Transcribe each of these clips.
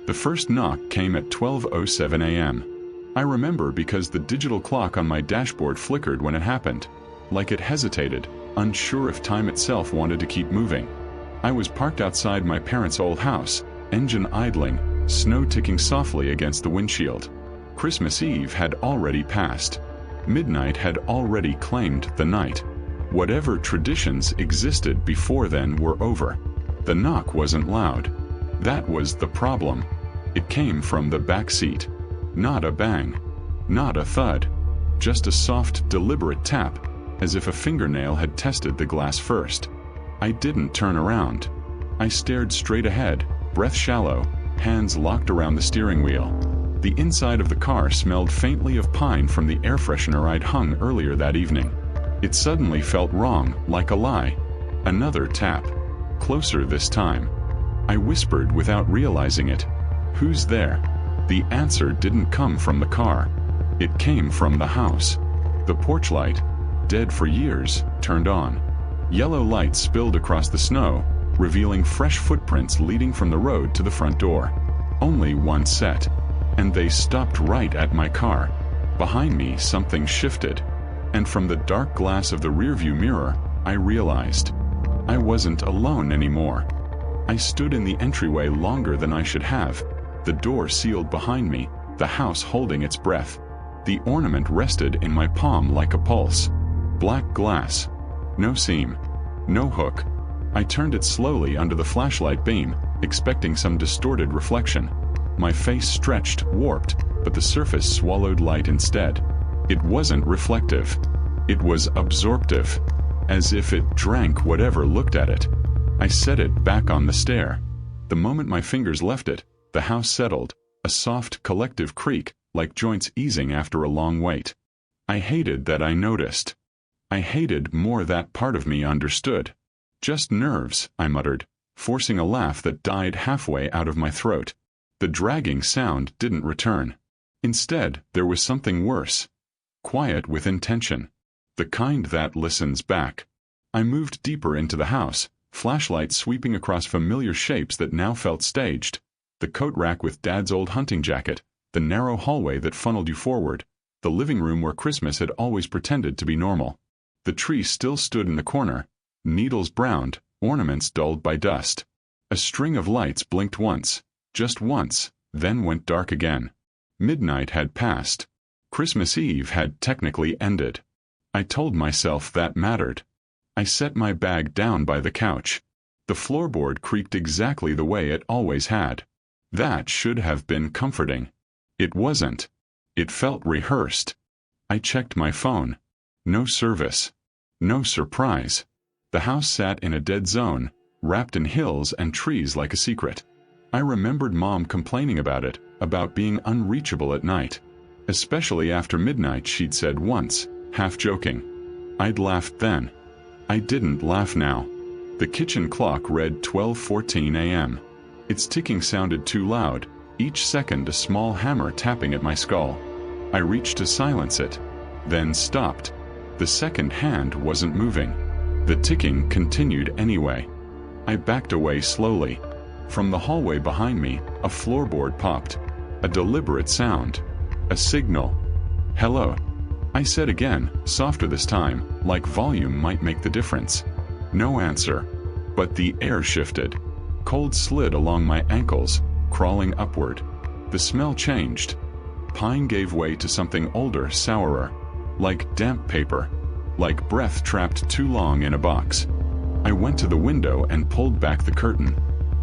The first knock came at 12:07 a.m. I remember because the digital clock on my dashboard flickered when it happened, like it hesitated, unsure if time itself wanted to keep moving. I was parked outside my parents' old house, engine idling, snow ticking softly against the windshield. Christmas Eve had already passed. Midnight had already claimed the night. Whatever traditions existed before then were over. The knock wasn't loud. That was the problem. It came from the back seat. Not a bang. Not a thud. Just a soft, deliberate tap, as if a fingernail had tested the glass first. I didn't turn around. I stared straight ahead, breath shallow, hands locked around the steering wheel. The inside of the car smelled faintly of pine from the air freshener I'd hung earlier that evening. It suddenly felt wrong, like a lie. Another tap. Closer this time. I whispered without realizing it. "Who's there?" The answer didn't come from the car. It came from the house. The porch light, dead for years, turned on. Yellow light spilled across the snow, revealing fresh footprints leading from the road to the front door. Only one set. And they stopped right at my car. Behind me, something shifted. And from the dark glass of the rearview mirror, I realized I wasn't alone anymore. I stood in the entryway longer than I should have, the door sealed behind me, the house holding its breath. The ornament rested in my palm like a pulse. Black glass. No seam. No hook. I turned it slowly under the flashlight beam, expecting some distorted reflection. My face stretched, warped, but the surface swallowed light instead. It wasn't reflective. It was absorptive, as if it drank whatever looked at it. I set it back on the stair. The moment my fingers left it, the house settled, a soft, collective creak, like joints easing after a long wait. I hated that I noticed. I hated more that part of me understood. "Just nerves," I muttered, forcing a laugh that died halfway out of my throat. The dragging sound didn't return. Instead, there was something worse. Quiet with intention. The kind that listens back. I moved deeper into the house, flashlight sweeping across familiar shapes that now felt staged. The coat rack with Dad's old hunting jacket, the narrow hallway that funneled you forward, the living room where Christmas had always pretended to be normal. The tree still stood in the corner, needles browned, ornaments dulled by dust. A string of lights blinked once, just once, then went dark again. Midnight had passed. Christmas Eve had technically ended. I told myself that mattered. I set my bag down by the couch. The floorboard creaked exactly the way it always had. That should have been comforting. It wasn't. It felt rehearsed. I checked my phone. No service. No surprise. The house sat in a dead zone, wrapped in hills and trees like a secret. I remembered Mom complaining about it, about being unreachable at night. Especially after midnight, she'd said once, half joking. I'd laughed then. I didn't laugh now. The kitchen clock read 12:14 a.m. Its ticking sounded too loud, each second a small hammer tapping at my skull. I reached to silence it, then stopped. The second hand wasn't moving. The ticking continued anyway. I backed away slowly. From the hallway behind me, a floorboard popped. A deliberate sound. A signal. "Hello," I said again, softer this time, like volume might make the difference. No answer. But the air shifted. Cold slid along my ankles, crawling upward. The smell changed. Pine gave way to something older, sourer. Like damp paper. Like breath trapped too long in a box. I went to the window and pulled back the curtain.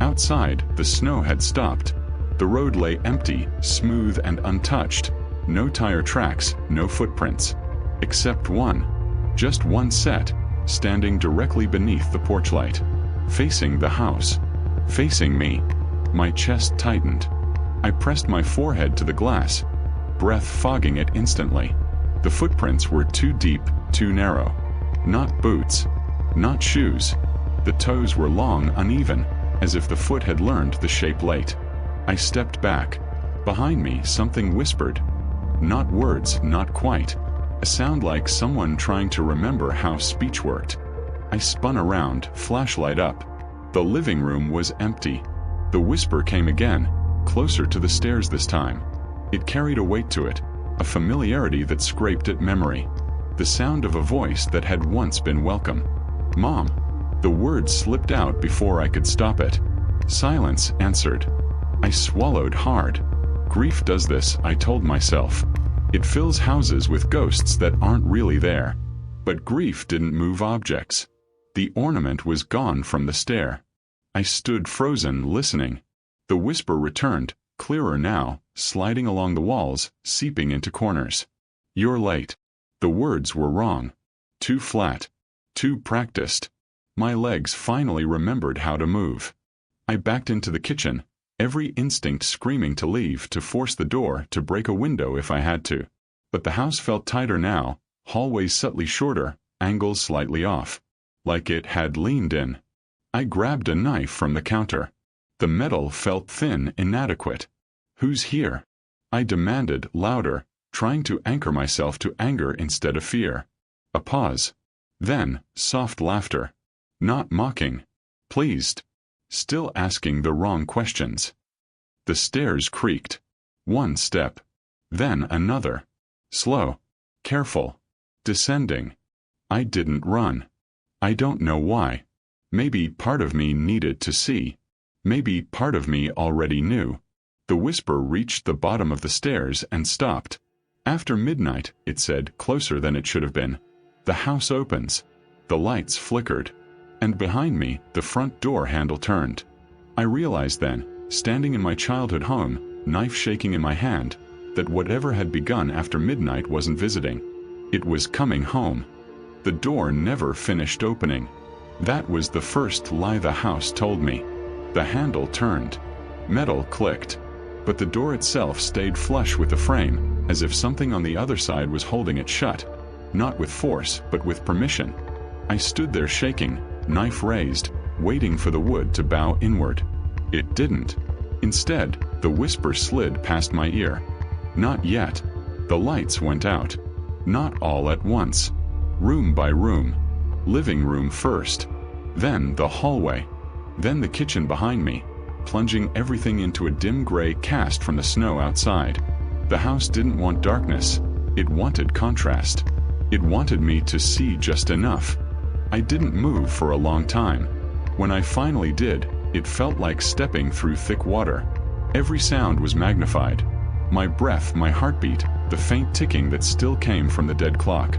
Outside, the snow had stopped. The road lay empty, smooth and untouched. No tire tracks, no footprints. Except one. Just one set, standing directly beneath the porch light. Facing the house. Facing me. My chest tightened. I pressed my forehead to the glass, breath fogging it instantly. The footprints were too deep, too narrow. Not boots. Not shoes. The toes were long, uneven, as if the foot had learned the shape late. I stepped back. Behind me, something whispered. Not words, not quite. A sound like someone trying to remember how speech worked. I spun around, flashlight up. The living room was empty. The whisper came again, closer to the stairs this time. It carried a weight to it, a familiarity that scraped at memory. The sound of a voice that had once been welcome. "Mom." The word slipped out before I could stop it. Silence answered. I swallowed hard. Grief does this, I told myself. It fills houses with ghosts that aren't really there. But grief didn't move objects. The ornament was gone from the stair. I stood frozen, listening. The whisper returned, clearer now, sliding along the walls, seeping into corners. "You're late." The words were wrong. Too flat. Too practiced. My legs finally remembered how to move. I backed into the kitchen, every instinct screaming to leave, to force the door, to break a window if I had to. But the house felt tighter now, hallways subtly shorter, angles slightly off. Like it had leaned in. I grabbed a knife from the counter. The metal felt thin, inadequate. "Who's here?" I demanded, louder, trying to anchor myself to anger instead of fear. A pause. Then, soft laughter. Not mocking. Pleased. Still asking the wrong questions. The stairs creaked. One step. Then another. Slow. Careful. Descending. I didn't run. I don't know why. Maybe part of me needed to see. Maybe part of me already knew. The whisper reached the bottom of the stairs and stopped. "After midnight," it said, closer than it should have been. "The house opens." The lights flickered. And behind me, the front door handle turned. I realized then, standing in my childhood home, knife shaking in my hand, that whatever had begun after midnight wasn't visiting. It was coming home. The door never finished opening. That was the first lie the house told me. The handle turned. Metal clicked. But the door itself stayed flush with the frame, as if something on the other side was holding it shut. Not with force, but with permission. I stood there shaking, knife raised, waiting for the wood to bow inward. It didn't. Instead, the whisper slid past my ear. "Not yet." The lights went out. Not all at once. Room by room. Living room first. Then the hallway. Then the kitchen behind me, plunging everything into a dim gray cast from the snow outside. The house didn't want darkness. It wanted contrast. It wanted me to see just enough. I didn't move for a long time. When I finally did, it felt like stepping through thick water. Every sound was magnified. My breath, my heartbeat, the faint ticking that still came from the dead clock.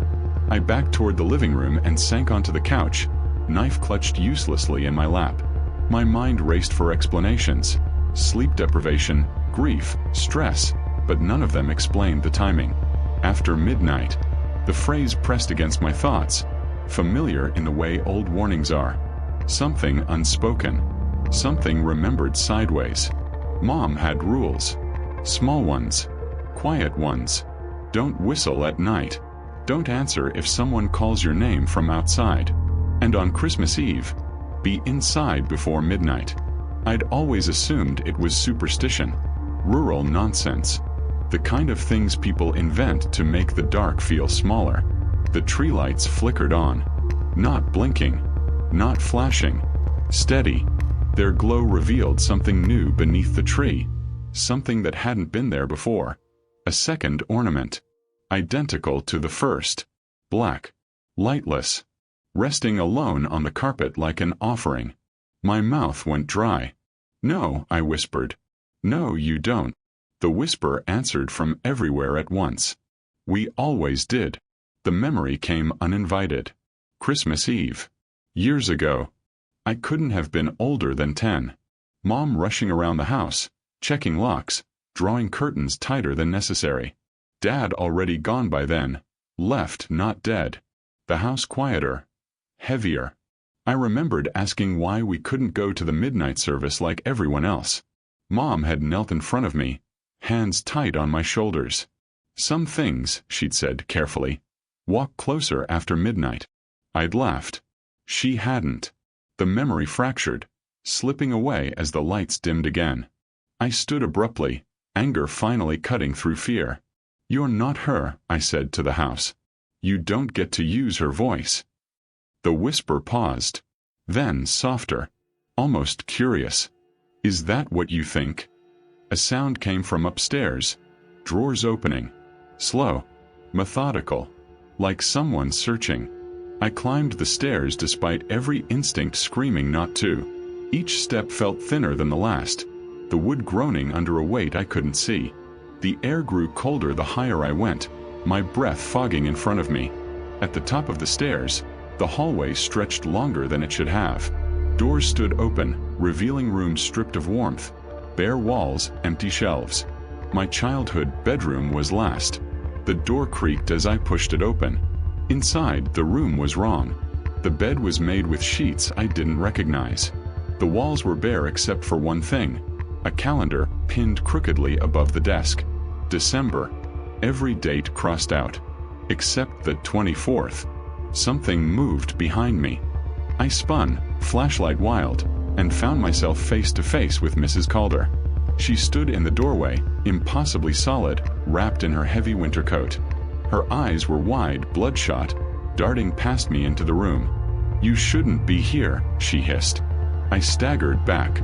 I backed toward the living room and sank onto the couch, knife clutched uselessly in my lap. My mind raced for explanations. Sleep deprivation, grief, stress, but none of them explained the timing. After midnight. The phrase pressed against my thoughts, familiar in the way old warnings are. Something unspoken. Something remembered sideways. Mom had rules. Small ones. Quiet ones. Don't whistle at night. Don't answer if someone calls your name from outside. And on Christmas Eve, be inside before midnight. I'd always assumed it was superstition. Rural nonsense. The kind of things people invent to make the dark feel smaller. The tree lights flickered on. Not blinking. Not flashing. Steady. Their glow revealed something new beneath the tree. Something that hadn't been there before. A second ornament. Identical to the first. Black. Lightless. Resting alone on the carpet like an offering. My mouth went dry. "No," I whispered. "No, you don't." The whisper answered from everywhere at once. "We always did." The memory came uninvited. Christmas Eve. Years ago. I couldn't have been older than 10. Mom rushing around the house, checking locks, drawing curtains tighter than necessary. Dad already gone by then. Left, not dead. The house quieter. Heavier. I remembered asking why we couldn't go to the midnight service like everyone else. Mom had knelt in front of me, hands tight on my shoulders. "Some things," she'd said carefully, "walk closer after midnight." I'd laughed. She hadn't. The memory fractured, slipping away as the lights dimmed again. I stood abruptly, anger finally cutting through fear. "You're not her," I said to the house. "You don't get to use her voice." The whisper paused. Then softer. Almost curious. "Is that what you think?" A sound came from upstairs. Drawers opening. Slow. Methodical. Like someone searching. I climbed the stairs despite every instinct screaming not to. Each step felt thinner than the last, the wood groaning under a weight I couldn't see. The air grew colder the higher I went, my breath fogging in front of me. At the top of the stairs, the hallway stretched longer than it should have. Doors stood open, revealing rooms stripped of warmth. Bare walls, empty shelves. My childhood bedroom was last. The door creaked as I pushed it open. Inside, the room was wrong. The bed was made with sheets I didn't recognize. The walls were bare except for one thing. A calendar pinned crookedly above the desk. December. Every date crossed out. Except the 24th. Something moved behind me. I spun, flashlight wild, and found myself face to face with Mrs. Calder. She stood in the doorway, impossibly solid, wrapped in her heavy winter coat. Her eyes were wide, bloodshot, darting past me into the room. "You shouldn't be here," she hissed. I staggered back.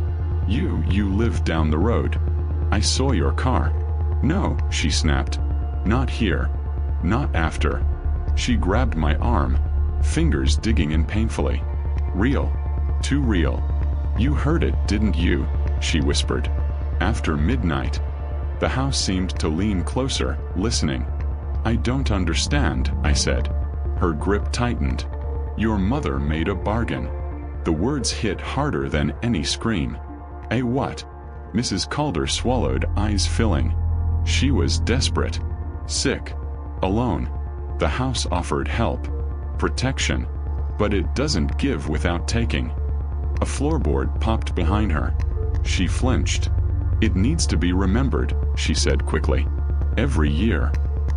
You live down the road. I saw your car." "No," she snapped. "Not here. Not after." She grabbed my arm, fingers digging in painfully. "Real. Too real. You heard it, didn't you?" she whispered. "After midnight." The house seemed to lean closer, listening. "I don't understand," I said. Her grip tightened. "Your mother made a bargain." The words hit harder than any scream. "A what?" Mrs. Calder swallowed, eyes filling. She was desperate. Sick. Alone. The house offered help. Protection. But it doesn't give without taking. A floorboard popped behind her. She flinched. "It needs to be remembered," she said quickly. "Every year.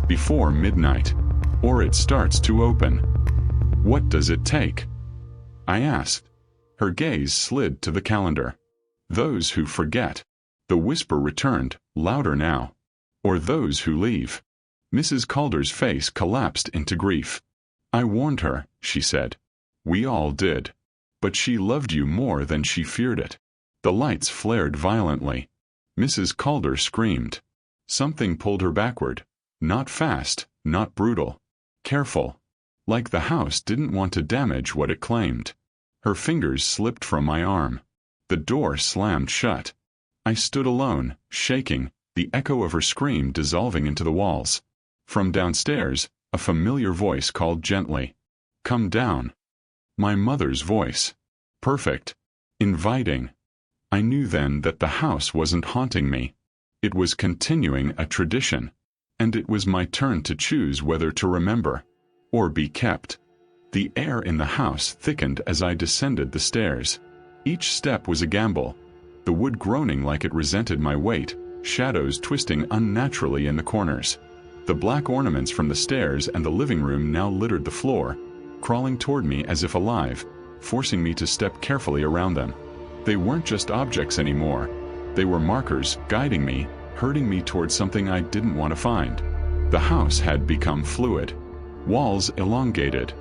Before midnight. Or it starts to open." "What does it take?" I asked. Her gaze slid to the calendar. "Those who forget." The whisper returned, louder now. "Or those who leave." Mrs. Calder's face collapsed into grief. "I warned her," she said. "We all did. But she loved you more than she feared it." The lights flared violently. Mrs. Calder screamed. Something pulled her backward. Not fast, not brutal. Careful. Like the house didn't want to damage what it claimed. Her fingers slipped from my arm. The door slammed shut. I stood alone, shaking, the echo of her scream dissolving into the walls. From downstairs, a familiar voice called gently. "Come down." My mother's voice. Perfect. Inviting. I knew then that the house wasn't haunting me. It was continuing a tradition. And it was my turn to choose whether to remember. Or be kept. The air in the house thickened as I descended the stairs. Each step was a gamble. The wood groaning like it resented my weight, shadows twisting unnaturally in the corners. The black ornaments from the stairs and the living room now littered the floor, crawling toward me as if alive, forcing me to step carefully around them. They weren't just objects anymore. They were markers, guiding me, herding me toward something I didn't want to find. The house had become fluid. Walls elongated.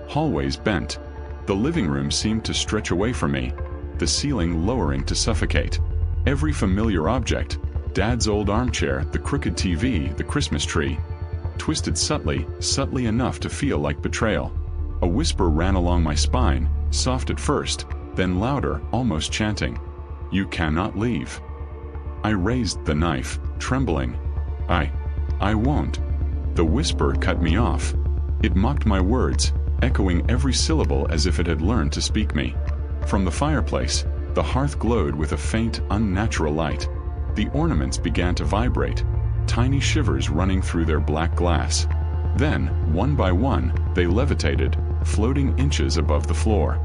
Hallways bent. The living room seemed to stretch away from me, the ceiling lowering to suffocate. Every familiar object, Dad's old armchair, the crooked TV, the Christmas tree, twisted subtly enough to feel like betrayal. A whisper ran along my spine, soft at first, then louder, almost chanting. "You cannot leave." I raised the knife, trembling. I won't." The whisper cut me off. It mocked my words, echoing every syllable as if it had learned to speak me. From the fireplace, the hearth glowed with a faint, unnatural light. The ornaments began to vibrate, tiny shivers running through their black glass. Then, one by one, they levitated, floating inches above the floor.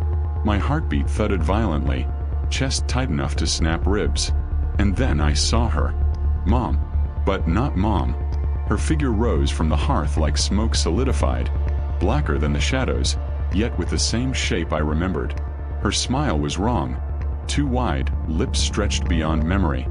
My heartbeat thudded violently, chest tight enough to snap ribs. And then I saw her. Mom. But not Mom. Her figure rose from the hearth like smoke solidified, blacker than the shadows, yet with the same shape I remembered. Her smile was wrong. Too wide, lips stretched beyond memory.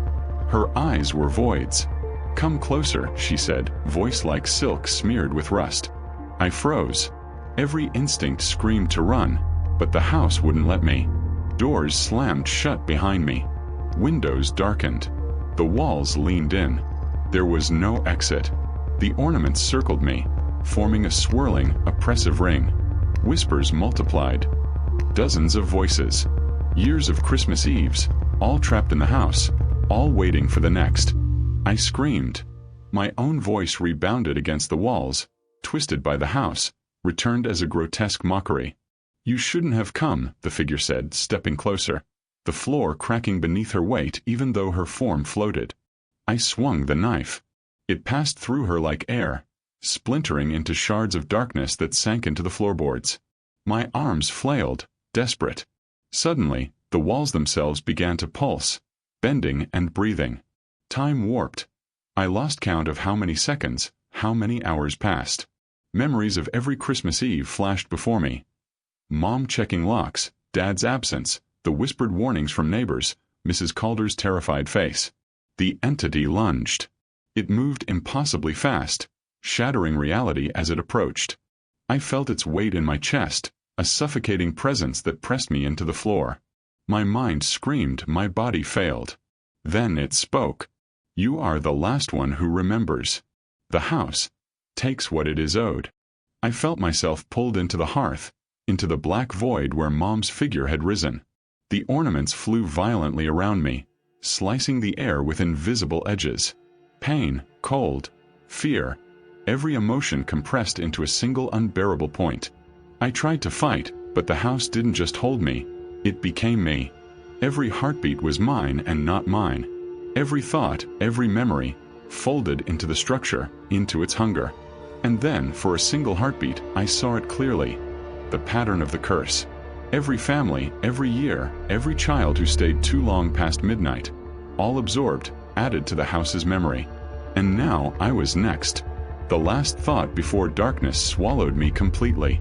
Her eyes were voids. "Come closer," she said, voice like silk smeared with rust. I froze. Every instinct screamed to run, but the house wouldn't let me. Doors slammed shut behind me. Windows darkened. The walls leaned in. There was no exit. The ornaments circled me, forming a swirling, oppressive ring. Whispers multiplied. Dozens of voices. Years of Christmas Eves, all trapped in the house, all waiting for the next. I screamed. My own voice rebounded against the walls, twisted by the house, returned as a grotesque mockery. "You shouldn't have come," the figure said, stepping closer, the floor cracking beneath her weight even though her form floated. I swung the knife. It passed through her like air, splintering into shards of darkness that sank into the floorboards. My arms flailed, desperate. Suddenly, the walls themselves began to pulse, bending and breathing. Time warped. I lost count of how many seconds, how many hours passed. Memories of every Christmas Eve flashed before me. Mom checking locks, Dad's absence, the whispered warnings from neighbors, Mrs. Calder's terrified face. The entity lunged. It moved impossibly fast, shattering reality as it approached. I felt its weight in my chest, a suffocating presence that pressed me into the floor. My mind screamed, my body failed. Then it spoke. "You are the last one who remembers. The house takes what it is owed." I felt myself pulled into the hearth, into the black void where Mom's figure had risen. The ornaments flew violently around me, slicing the air with invisible edges. Pain, cold, fear, every emotion compressed into a single unbearable point. I tried to fight, but the house didn't just hold me, it became me. Every heartbeat was mine and not mine. Every thought, every memory, folded into the structure, into its hunger. And then, for a single heartbeat, I saw it clearly. The pattern of the curse. Every family, every year, every child who stayed too long past midnight. All absorbed, added to the house's memory. And now I was next. The last thought before darkness swallowed me completely.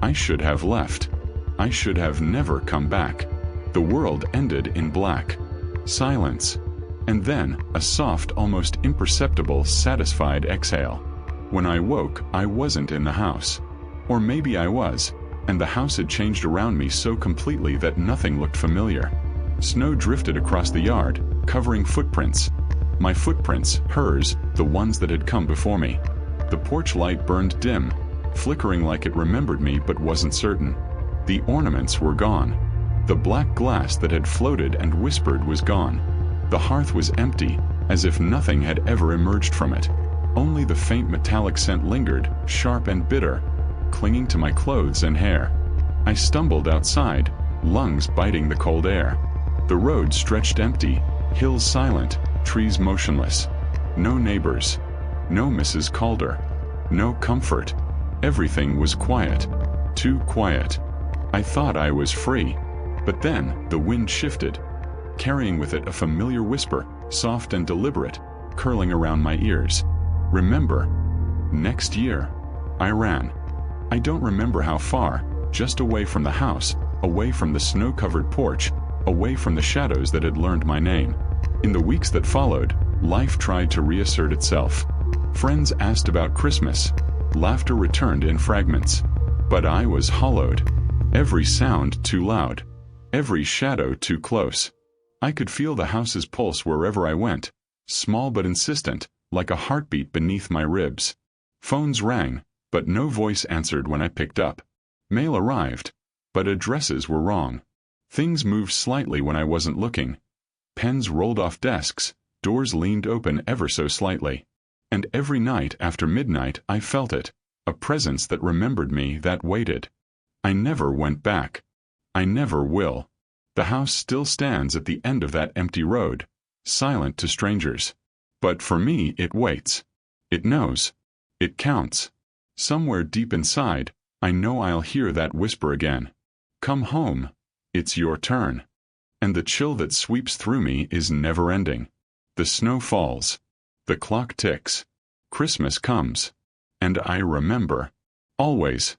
I should have left. I should have never come back. The world ended in black. Silence. And then, a soft, almost imperceptible, satisfied exhale. When I woke, I wasn't in the house. Or maybe I was, and the house had changed around me so completely that nothing looked familiar. Snow drifted across the yard, covering footprints. My footprints, hers, the ones that had come before me. The porch light burned dim, flickering like it remembered me but wasn't certain. The ornaments were gone. The black glass that had floated and whispered was gone. The hearth was empty, as if nothing had ever emerged from it. Only the faint metallic scent lingered, sharp and bitter, clinging to my clothes and hair. I stumbled outside, lungs biting the cold air. The road stretched empty, hills silent, trees motionless. No neighbors. No Mrs. Calder. No comfort. Everything was quiet. Too quiet. I thought I was free. But then, the wind shifted, carrying with it a familiar whisper, soft and deliberate, curling around my ears. "Remember. Next year." I ran. I don't remember how far, just away from the house, away from the snow-covered porch, away from the shadows that had learned my name. In the weeks that followed, life tried to reassert itself. Friends asked about Christmas. Laughter returned in fragments. But I was hollowed. Every sound too loud. Every shadow too close. I could feel the house's pulse wherever I went, small but insistent, like a heartbeat beneath my ribs. Phones rang, but no voice answered when I picked up. Mail arrived, but addresses were wrong. Things moved slightly when I wasn't looking. Pens rolled off desks, doors leaned open ever so slightly. And every night after midnight I felt it, a presence that remembered me, that waited. I never went back. I never will. The house still stands at the end of that empty road, silent to strangers. But for me it waits. It knows. It counts. Somewhere deep inside, I know I'll hear that whisper again. "Come home. It's your turn." And the chill that sweeps through me is never-ending. The snow falls. The clock ticks. Christmas comes. And I remember. Always.